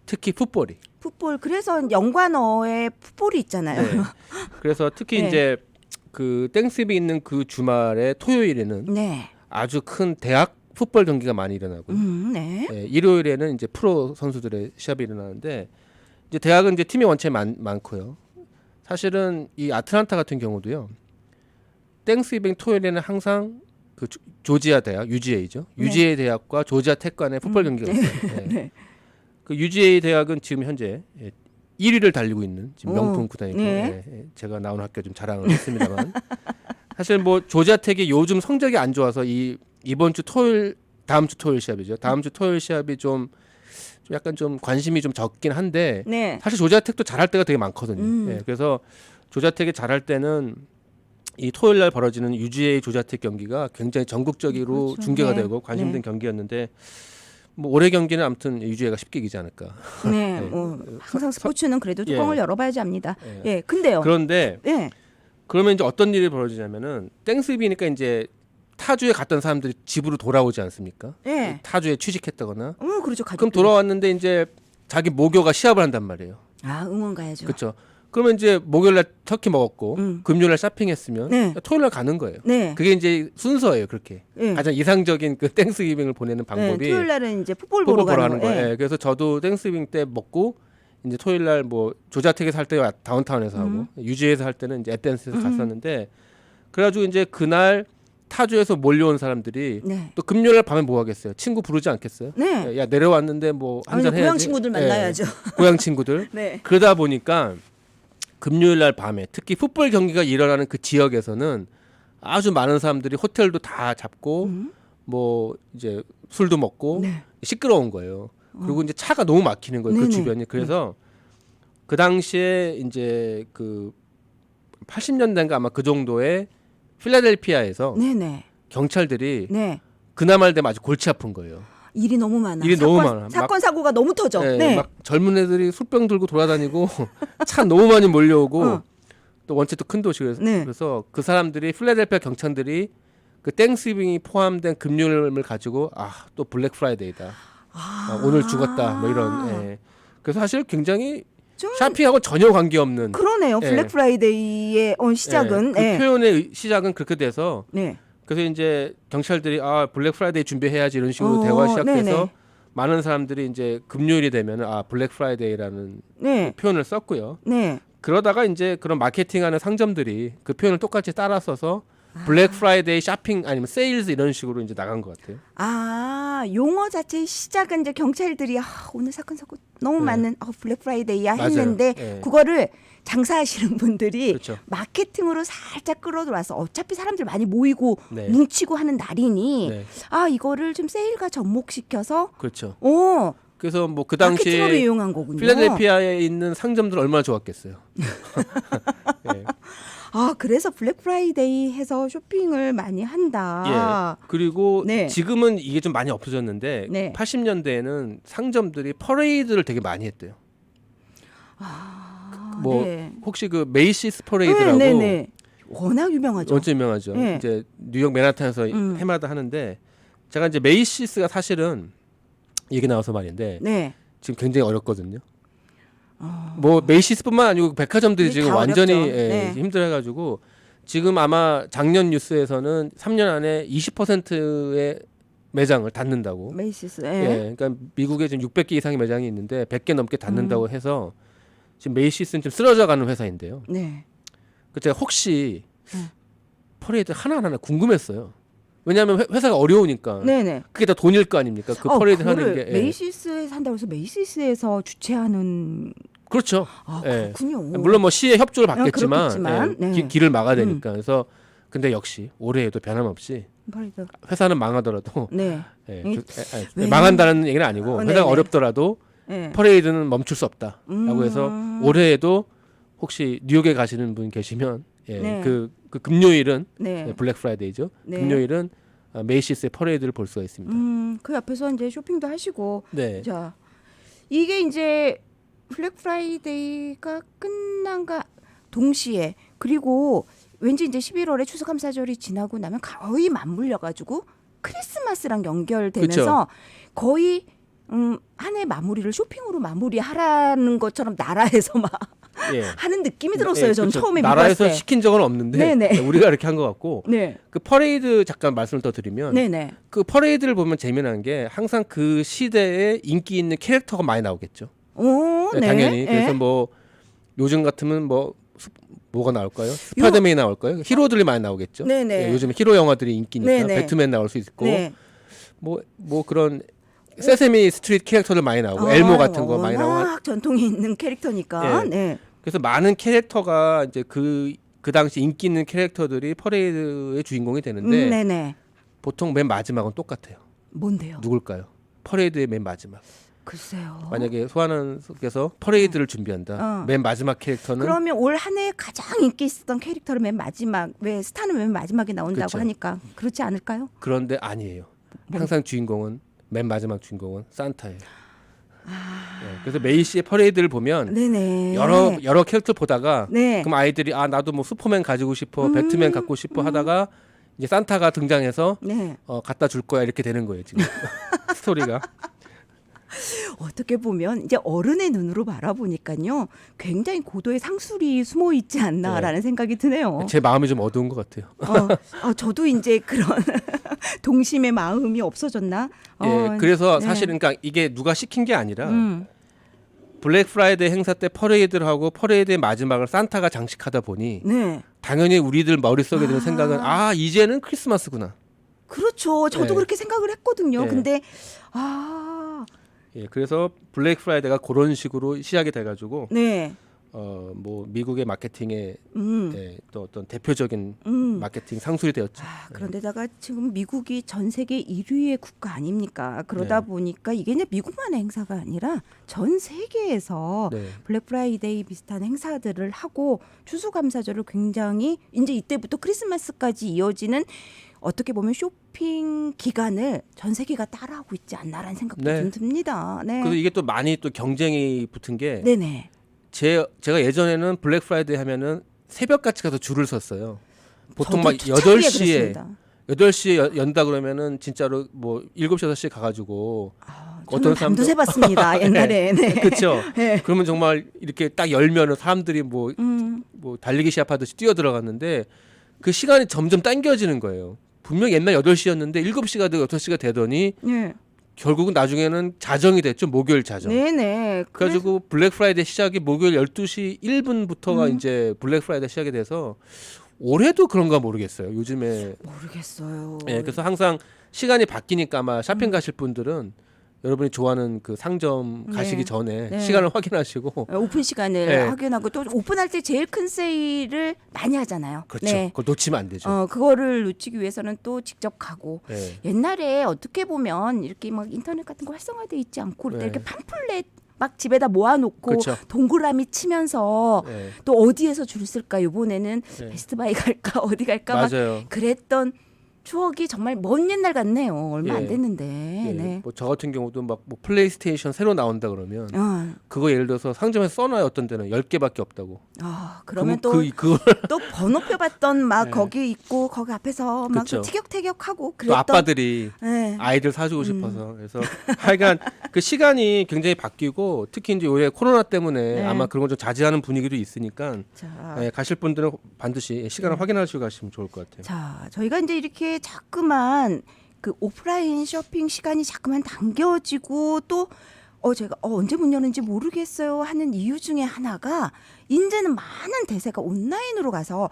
특히 풋볼이. 풋볼 그래서 연관어에 풋볼이 있잖아요. 네. 그래서 특히 네. 이제 그 땡스기빙 있는 그 주말에 토요일에는 네. 아주 큰 대학 풋볼 경기가 많이 일어나고 네. 일요일에는 이제 프로 선수들의 시합이 일어나는데 이제 대학은 이제 팀이 원체 많고요. 사실은 이 아틀란타 같은 경우도요. 땡스기빙 토요일에는 항상 그 조지아 대학 UGA죠. 네. UGA 대학과 조지아 텍 간의 풋볼 경기가 있어요. 네. 네. 그 UGA 대학은 지금 현재 1위를 달리고 있는 지금 명품 구단이고 네. 제가 나온 학교 좀 자랑을 했습니다만 사실 뭐 조지아 텍이 요즘 성적이 안 좋아서 이번 주 토요일 다음 주 토요일 시합이죠. 다음 주 토요일 시합이 좀 약간 좀 관심이 좀 적긴 한데 네. 사실 조지아 텍도 잘할 때가 되게 많거든요. 그래서 조지아 텍이 잘할 때는 이 토요일 날 벌어지는 UGA 조지아 텍 경기가 굉장히 전국적으로 그렇죠. 중계가 네. 되고 관심된 경기였는데 뭐 올해 경기는 아무튼 UGA가 쉽게 이기지 않을까. 네. 네. 항상 스포츠는 그래도 뚜껑을 열어봐야지 합니다. 근데요. 그런데 네. 그러면 이제 어떤 일이 벌어지냐면은 땡스기빙이니까 이제 타주에 갔던 사람들이 집으로 돌아오지 않습니까? 네. 타주에 취직했다거나. 그렇죠. 그럼 가족들. 돌아왔는데 이제 자기 모교가 시합을 한단 말이에요. 응원 가야죠. 그렇죠. 그러면 이제 목요일날 터키 먹었고 금요일날 쇼핑했으면 네. 토요일날 가는 거예요. 네. 그게 이제 순서예요. 그렇게 네. 가장 이상적인 그 땡스기빙을 보내는 방법이 네. 토요일 날은 이제 풋볼 풋볼 보러 하는 가는 거예요. 거예요. 예, 그래서 저도 땡스기빙 때 먹고 이제 토요일날 뭐 조자택에서 할 때 다운타운에서 하고 유지에서 할 때는 이제 에덴스에서 갔었는데 그래가지고 이제 그날 타주에서 몰려온 사람들이 네. 또 금요일 밤에 뭐 하겠어요? 친구 부르지 않겠어요? 네. 야 내려왔는데 뭐 한잔 해야지. 고향 친구들 만나야죠. 고향 친구들. 네. 그러다 보니까 금요일 날 밤에 특히 풋볼 경기가 일어나는 그 지역에서는 아주 많은 사람들이 호텔도 다 잡고 뭐 이제 술도 먹고 네. 시끄러운 거예요. 그리고 이제 차가 너무 막히는 거예요. 그 네네. 주변이. 그래서 그 당시에 이제 그 80년대인가 아마 그 정도에 필라델피아에서 네네. 경찰들이 네. 그날 되면 아주 골치 아픈 거예요. 일이 너무 많아. 일이 너무 많아. 사건 사고가 너무 터져. 네, 네. 막 젊은 애들이 술병 들고 돌아다니고 차 너무 많이 몰려오고 또 원체 또 큰 도시에서 네. 그래서 그 사람들이 필라델피아 경찰들이 그 땡스기빙이 포함된 금요일을 가지고 또 블랙 프라이데이다. 오늘 죽었다. 뭐 이런. 예. 그래서 사실 굉장히 좀 샤핑하고 전혀 관계없는 그러네요. 예. 블랙 프라이데이의 시작은. 그 표현의 시작은 그렇게 돼서 네. 그래서 이제 경찰들이 블랙 프라이데이 준비해야지 이런 식으로 대화 시작해서 네네. 많은 사람들이 이제 금요일이 되면 블랙 프라이데이라는 네. 표현을 썼고요. 네. 그러다가 이제 그런 마케팅하는 상점들이 그 표현을 똑같이 따라 써서 블랙 프라이데이 쇼핑 아니면 세일즈 이런 식으로 이제 나간 것 같아요. 용어 자체의 시작은 이제 경찰들이 오늘 사건 사고 너무 네. 많은 블랙 프라이데이야 맞아요. 했는데 네. 그거를 장사하시는 분들이 그렇죠. 마케팅으로 살짝 끌어들어와서 어차피 사람들 많이 모이고 네. 뭉치고 하는 날이니 네. 이거를 좀 세일과 접목시켜서 그렇죠. 그래서 뭐 그 마케팅으로 당시에 이용한 거군요. 필라델피아에 있는 상점들 얼마나 좋았겠어요. 예. 그래서 블랙 프라이데이 해서 쇼핑을 많이 한다. 예. 그리고 네. 지금은 이게 좀 많이 없어졌는데 네. 80년대에는 상점들이 퍼레이드를 되게 많이 했대요. 뭐 네. 혹시 그 메이시스 퍼레이드라고 네. 워낙 유명하죠. 원체 유명하죠. 네. 이제 뉴욕 맨하탄에서 해마다 하는데 제가 이제 메이시스가 사실은 얘기 나와서 말인데 네. 지금 굉장히 어렵거든요. 뭐 메이시스뿐만 아니고 백화점들이 지금 다 완전히 어렵죠. 네. 힘들어가지고 지금 아마 작년 뉴스에서는 3년 안에 20%의 매장을 닫는다고. 메이시스. 예, 그러니까 미국에 지금 600개 이상의 매장이 있는데 100개 넘게 닫는다고 해서 지금 메이시스는 좀 쓰러져가는 회사인데요. 네. 그 제가 혹시 퍼레이드 하나하나 궁금했어요. 왜냐하면 회사가 어려우니까. 네네. 그게 다 돈일 거 아닙니까? 그 퍼레이드 하는 게. 예. 메이시스에서 한다고 해서 메이시스에서 주최하는. 그렇죠. 예. 그렇군요. 물론 뭐 시의 협조를 받겠지만, 그렇겠지만, 예, 네. 길을 막아야 되니까. 그래서 근데 역시 올해에도 변함없이 퍼레이드. 회사는 망하더라도 네. 예, 이- 망한다는 얘기는 아니고 네네. 회사가 어렵더라도 네. 퍼레이드는 멈출 수 없다라고 해서 올해에도 혹시 뉴욕에 가시는 분 계시면 네. 그 금요일은 네. 블랙 프라이데이죠. 네. 금요일은 메이시스의 퍼레이드를 볼 수가 있습니다. 그 앞에서 이제 쇼핑도 하시고. 네. 자, 이게 이제 블랙 프라이데이가 끝난가 동시에 그리고 왠지 이제 11월에 추수감사절이 지나고 나면 거의 맞물려 가지고 크리스마스랑 연결되면서 거의 한 해 마무리를 쇼핑으로 마무리하라는 것처럼 나라에서 막 예. 하는 느낌이 들었어요. 저는 그렇죠. 처음에 나라에서 미국 갔을 때. 시킨 적은 없는데 네네. 우리가 이렇게 한 것 같고 네. 그 퍼레이드 잠깐 말씀을 더 드리면 네네. 그 퍼레이드를 보면 재미난 게 항상 그 시대에 인기 있는 캐릭터가 많이 나오겠죠. 네. 당연히. 네. 그래서 뭐 요즘 같으면 뭐가 나올까요? 스파이더맨이 나올까요? 히로들이 많이 나오겠죠. 네네. 예, 요즘 히로 영화들이 인기니까 네네. 배트맨 나올 수 있고 네. 뭐 그런 세세미 스트리트 캐릭터들 많이 나오고 엘모 같은 거 많이 나오고 워낙 전통이 있는 캐릭터니까. 예. 네. 그래서 많은 캐릭터가 이제 그 당시 인기 있는 캐릭터들이 퍼레이드의 주인공이 되는데 네네. 보통 맨 마지막은 똑같아요. 뭔데요? 누굴까요? 퍼레이드의 맨 마지막. 글쎄요. 만약에 소환원께서 퍼레이드를 준비한다. 맨 마지막 캐릭터는 그러면 올 한 해 가장 인기 있었던 캐릭터를 맨 마지막 왜 스타는 맨 마지막에 나온다고 그렇죠. 하니까 그렇지 않을까요? 그런데 아니에요. 항상 주인공은 맨 마지막 주인공은 산타예요. 네, 그래서 메이시의 퍼레이드를 보면 네네. 여러 캐릭터 보다가 네. 그럼 아이들이 나도 뭐 슈퍼맨 가지고 싶어, 배트맨 갖고 싶어 하다가 이제 산타가 등장해서 네. 갖다 줄 거야 이렇게 되는 거예요 지금 스토리가. 어떻게 보면 이제 어른의 눈으로 바라보니까요. 굉장히 고도의 상술이 숨어 있지 않나라는 생각이 드네요. 제 마음이 좀 어두운 것 같아요. 저도 이제 그런 동심의 마음이 없어졌나? 예, 그래서 네. 사실은 그러니까 이게 누가 시킨 게 아니라 음. 블랙 프라이데이 행사 때 퍼레이드를 하고 퍼레이드의 마지막을 산타가 장식하다 보니 네. 당연히 우리들 머릿속에 드는 아. 생각은 이제는 크리스마스구나. 그렇죠. 저도 네. 그렇게 생각을 했거든요. 네. 근데 예, 그래서 블랙 프라이데이가 그런 식으로 시작이 돼가지고 네. 뭐 미국의 마케팅의 음. 또 어떤 대표적인 음. 마케팅 상술이 되었죠. 그런데다가 지금 미국이 전 세계 1위의 국가 아닙니까? 그러다 네. 보니까 이게 이제 미국만의 행사가 아니라 전 세계에서 네. 블랙 프라이데이 비슷한 행사들을 하고 추수감사절을 굉장히 이제 이때부터 크리스마스까지 이어지는 어떻게 보면 쇼핑 기간을 전 세계가 따라하고 있지 않나라는 생각도 네. 좀 듭니다. 네. 그래서 이게 또 많이 또 경쟁이 붙은 게 네네. 제가 예전에는 블랙 프라이데이 하면은 새벽같이 가서 줄을 섰어요. 보통 저도 막 투잡이에 8시에 그랬습니다. 8시에 연다 그러면은 진짜로 뭐 7시 6시에 가 가지고 저는 밤도 새봤습니다. 옛날에. 네. 그렇죠. 네. 그러면 정말 이렇게 딱 열면은 사람들이 뭐 달리기 시합하듯이 뛰어 들어갔는데 그 시간이 점점 당겨지는 거예요. 분명 옛날 8시였는데 7시가 되고 6시가 되더니 네. 결국은 나중에는 자정이 됐죠. 목요일 자정. 네네. 그래가지고 블랙 프라이데이 시작이 목요일 12시 1분부터가 이제 블랙 프라이데이 시작이 돼서 올해도 그런가 모르겠어요. 요즘에. 모르겠어요. 예, 그래서 항상 시간이 바뀌니까 아마 쇼핑 가실 분들은 여러분이 좋아하는 그 상점 가시기 네. 전에 네. 시간을 확인하시고 오픈 시간을 네. 확인하고 또 오픈할 때 제일 큰 세일을 많이 하잖아요. 그렇죠. 네. 그걸 놓치면 안 되죠. 그거를 놓치기 위해서는 또 직접 가고 예. 옛날에 어떻게 보면 이렇게 막 인터넷 같은 거 활성화돼 있지 않고 네. 이렇게 팜플렛 막 집에다 모아놓고 그렇죠. 동그라미 치면서 예. 또 어디에서 줄 쓸까 이번에는 네. 베스트바이 갈까 어디 갈까 막 맞아요. 그랬던 추억이 정말 먼 옛날 같네요. 얼마 안 예. 됐는데. 예. 네. 뭐 저 같은 경우도 막 뭐 플레이스테이션 새로 나온다 그러면 그거 예를 들어서 상점에서 써놔요. 어떤 데는 10개밖에 없다고. 그러면 그걸 또 번호표 받던 막 네. 거기 있고 거기 앞에서 막 그쵸. 티격태격하고 또 그랬던 아빠들이 네. 아이들 사주고 싶어서 그래서 하여간 그 시간이 굉장히 바뀌고 특히 이제 올해 코로나 때문에 네. 아마 그런 걸 좀 자제하는 분위기도 있으니까 자, 예, 가실 분들은 반드시 시간을 확인하시고 가시면 좋을 것 같아요. 자, 저희가 이제 이렇게 자꾸만 그 오프라인 쇼핑 시간이 자꾸만 당겨지고 또 제가 언제 문 여는지 모르겠어요 하는 이유 중에 하나가 이제는 많은 대세가 온라인으로 가서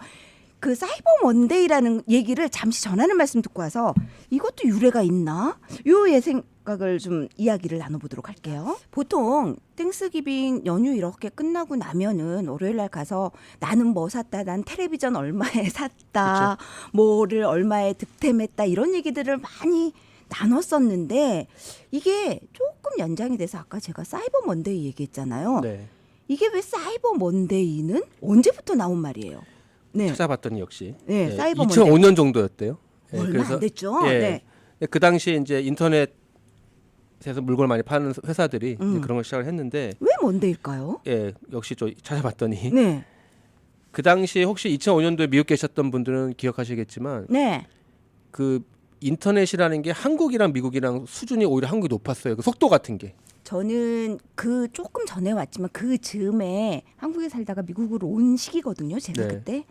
그 사이버 먼데이라는 얘기를 잠시 전하는 말씀 듣고 와서 이것도 유래가 있나? 요 생각을 좀 이야기를 나눠보도록 할게요. 보통 땡스기빙 연휴 이렇게 끝나고 나면은 월요일 날 가서 나는 뭐 샀다, 난 텔레비전 얼마에 샀다, 뭐를 얼마에 득템했다 이런 얘기들을 많이 나눴었는데 이게 조금 연장이 돼서 아까 제가 사이버 먼데이 얘기했잖아요. 네. 이게 왜 사이버 먼데이는 언제부터 나온 말이에요? 네. 찾아봤더니 역시 네, 예, 사이버 2005년 정도였대요. 예, 얼마 안 됐죠. 예, 네. 그 당시에 이제 인터넷에서 물건을 많이 파는 회사들이 이제 그런 걸 시작을 했는데 왜 먼데일까요? 예, 역시 좀 찾아봤더니 네. 그 당시에 혹시 2005년도에 미국 계셨던 분들은 기억하시겠지만 네. 그 인터넷이라는 게 한국이랑 미국이랑 수준이 오히려 한국이 높았어요. 그 속도 같은 게. 저는 그 조금 전에 왔지만 그 즈음에 한국에 살다가 미국으로 온 시기거든요. 제가 네. 그때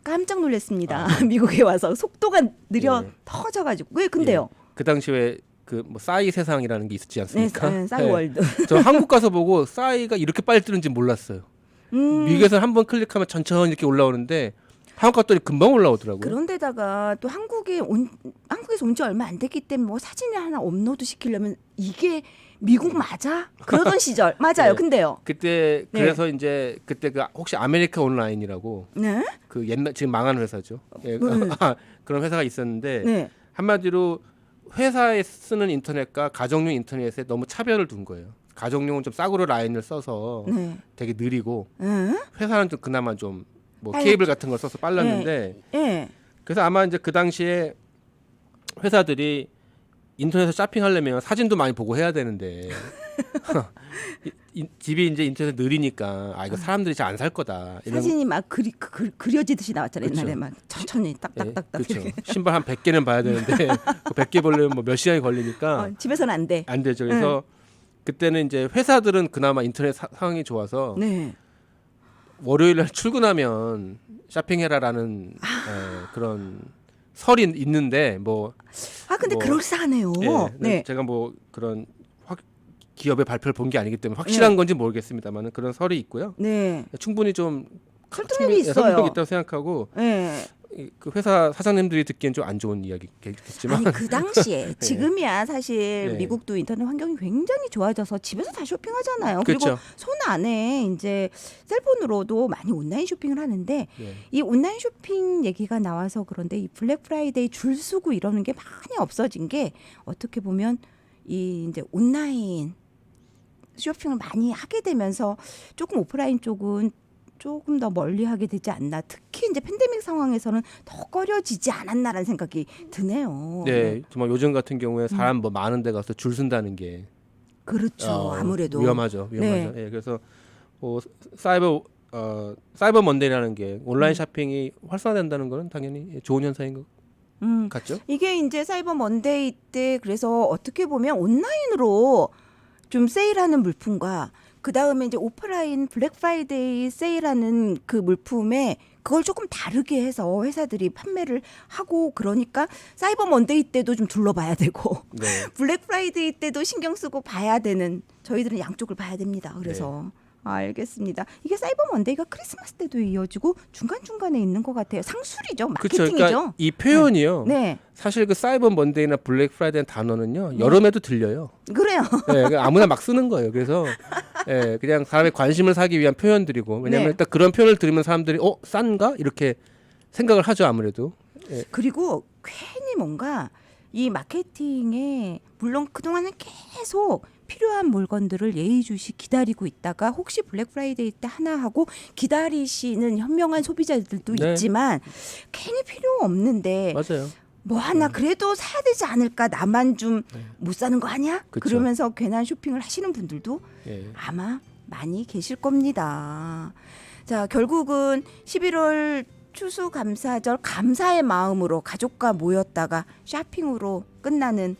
깜짝 놀랐습니다. 미국에 와서 속도가 느려 예. 터져가지고 왜 근데요? 예, 그 당시에 그 뭐 싸이 세상이라는 게 있었지 않습니까? 네, 싸이월드. 저 한국 가서 보고 싸이가 이렇게 빨리 뜨는지 몰랐어요. 미국에서는 한번 클릭하면 천천히 이렇게 올라오는데 한국 갔더니 금방 올라오더라고요. 그런데다가 또 한국에서 온 지 얼마 안 됐기 때문에 뭐 사진을 하나 업로드 시키려면 이게 미국 맞아? 그러던 시절 맞아요. 네. 근데요. 그때 네. 그래서 이제 그때 그 혹시 아메리카 온라인이라고 네. 그 옛날 지금 망한 회사죠. 예, 그런 회사가 있었는데 네. 한마디로 회사에 쓰는 인터넷과 가정용 인터넷에 너무 차별을 둔 거예요. 가정용은 좀 싸구려 라인을 써서 네. 되게 느리고 네. 회사는 좀 그나마 좀 뭐 빨랐죠. 케이블 같은 걸 써서 빨랐는데 네. 그래서 아마 이제 그 당시에 회사들이 인터넷에서 쇼핑하려면 사진도 많이 보고 해야 되는데 집이 이제 인터넷 느리니까 이거 사람들이 잘 안 살 거다. 이런 사진이 막 그려지듯이 나왔잖아요. 그쵸. 옛날에 막 천천히 예, 딱딱딱딱. 그렇죠. 신발 한 100개는 봐야 되는데 그 100개 보려면 뭐 몇 시간이 걸리니까 집에서는 안 돼. 안 되죠. 그래서 그때는 이제 회사들은 그나마 인터넷 상황이 좋아서 네. 월요일 날 출근하면 쇼핑해라라는 그런 설이 있는데 뭐 근데 뭐, 그럴싸하네요. 예, 네. 제가 뭐 그런 기업의 발표를 본 게 아니기 때문에 확실한 건지 모르겠습니다만 그런 설이 있고요. 네. 충분히 좀 설득력이 있어요. 설득력이 있다고 생각하고 네. 그 회사 사장님들이 듣기엔 좀 안 좋은 이야기겠지만 아니 그 당시에 지금이야 사실 네. 미국도 인터넷 환경이 굉장히 좋아져서 집에서 다 쇼핑하잖아요. 그리고 그렇죠. 손 안에 이제 셀폰으로도 많이 온라인 쇼핑을 하는데 네. 이 온라인 쇼핑 얘기가 나와서 그런데 이 블랙 프라이데이 줄 서고 이러는 게 많이 없어진 게 어떻게 보면 이 이제 온라인 쇼핑을 많이 하게 되면서 조금 오프라인 쪽은 조금 더 멀리하게 되지 않나. 특히 이제 팬데믹 상황에서는 더 꺼려지지 않았나라는 생각이 드네요. 네, 정말 요즘 같은 경우에 사람 뭐 많은 데 가서 줄 쓴다는 게 그렇죠. 아무래도 위험하죠. 네. 예, 그래서 사이버 먼데이라는 게 온라인 쇼핑이 활성화된다는 거는 당연히 좋은 현상인 것 같죠. 이게 이제 사이버 먼데이 때 그래서 어떻게 보면 온라인으로 좀 세일하는 물품과 그 다음에 이제 오프라인 블랙 프라이데이 세일하는 그 물품에 그걸 조금 다르게 해서 회사들이 판매를 하고 그러니까 사이버 먼데이 때도 좀 둘러봐야 되고 네. 블랙 프라이데이 때도 신경 쓰고 봐야 되는 저희들은 양쪽을 봐야 됩니다. 그래서 알겠습니다. 이게 사이버 먼데이가 크리스마스 때도 이어지고 중간중간에 있는 것 같아요. 상술이죠. 그렇죠. 마케팅이죠. 그러니까 이 표현이요. 네. 사실 그 사이버 먼데이나 블랙 프라이데이 단어는요. 여름에도 들려요. 그래요. 네, 그러니까 아무나 막 쓰는 거예요. 그래서 그냥 사람의 관심을 사기 위한 표현들이고 왜냐하면 네. 딱 그런 표현을 들으면 사람들이 싼가 이렇게 생각을 하죠. 아무래도. 예. 그리고 괜히 뭔가 이 마케팅에 물론 그동안은 계속 필요한 물건들을 예의주시 기다리고 있다가 혹시 블랙 프라이데이 때 하나 하고 기다리시는 현명한 소비자들도 네. 있지만 괜히 필요 없는데 맞아요. 뭐 하나 그래도 사야 되지 않을까 나만 좀 못 사는 거 아니야? 그쵸. 그러면서 괜한 쇼핑을 하시는 분들도 예. 아마 많이 계실 겁니다. 자, 결국은 11월 추수감사절 감사의 마음으로 가족과 모였다가 쇼핑으로 끝나는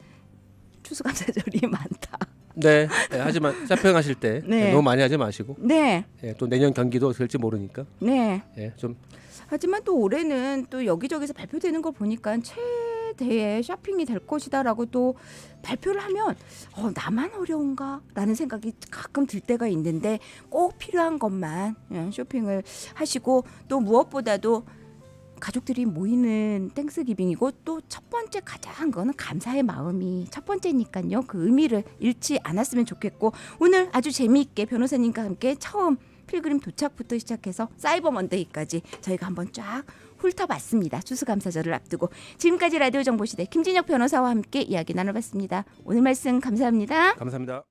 추수감사절이 많다. 네. 하지만 쇼핑하실 때 네. 너무 많이 하지 마시고 네, 또 내년 경기도 될지 모르니까 네. 좀 하지만 또 올해는 또 여기저기서 발표되는 걸 보니까 최대의 쇼핑이 될 것이다라고 또 발표를 하면 나만 어려운가라는 생각이 가끔 들 때가 있는데 꼭 필요한 것만 쇼핑을 하시고 또 무엇보다도 가족들이 모이는 땡스기빙이고 또 첫 번째 가장 거는 감사의 마음이 첫 번째니까요. 그 의미를 잃지 않았으면 좋겠고 오늘 아주 재미있게 변호사님과 함께 처음 필그림 도착부터 시작해서 사이버 먼데이까지 저희가 한번 쫙 훑어봤습니다. 추수감사절을 앞두고 지금까지 라디오 정보시대 김진혁 변호사와 함께 이야기 나눠봤습니다. 오늘 말씀 감사합니다. 감사합니다.